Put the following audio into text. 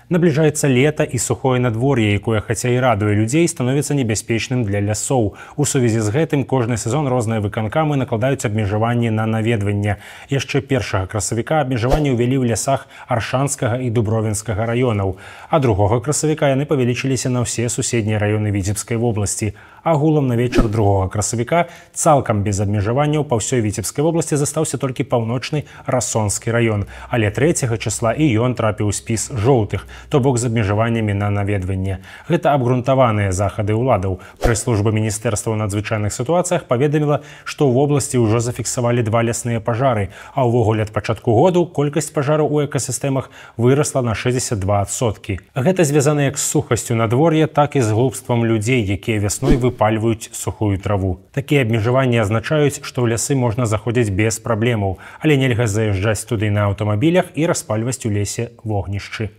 Набліжаецца лета і сухое надвор'е, якое, хаця і радуе людзей, становіцца небяспечным для лясоў. У сувязі з гэтым кожны сезон розныя выканкамы накладаюць абмежаванні на наведванне. Яшчэ 1 красавіка абмежаванні ўвялі ў лясах Аршанскага і Дубровінскага раёнаў, а 2 красавіка яны павялічыліся на ўсе суседнія раёны Віцебскай вобласці. Агулам на вечар 2 красавіка цалкам без абмежаванняў па ўсёй Віцебскай вобласці застаўся толькі паўночны Рассонскі раён, але 3 числа і ён трапіў у спіс жоўтых, то бок з абмежаваннямі на наведванне. Гэта абгрунтаваныя захады ўладаў. Прэс-служба Міністэрства ў надзвычайных сітуацыях паведаміла, што ў вобласці ўжо зафіксавалі 2 лясныя пажары, а ўвогуле ад пачатку году колькасць пажараў у экасістэмах вырасла на 62%. Гэта звязана як з сухасцю надвор'я, так і з глупствам людзей, якія вясной выпальваюць сухую траву. Такія абмежаванні азначаюць, што ў лясы можна заходзіць без праблемаў, але нельга заязджаць туды на аўтамабілях і распальваць у лесе вогнішчы.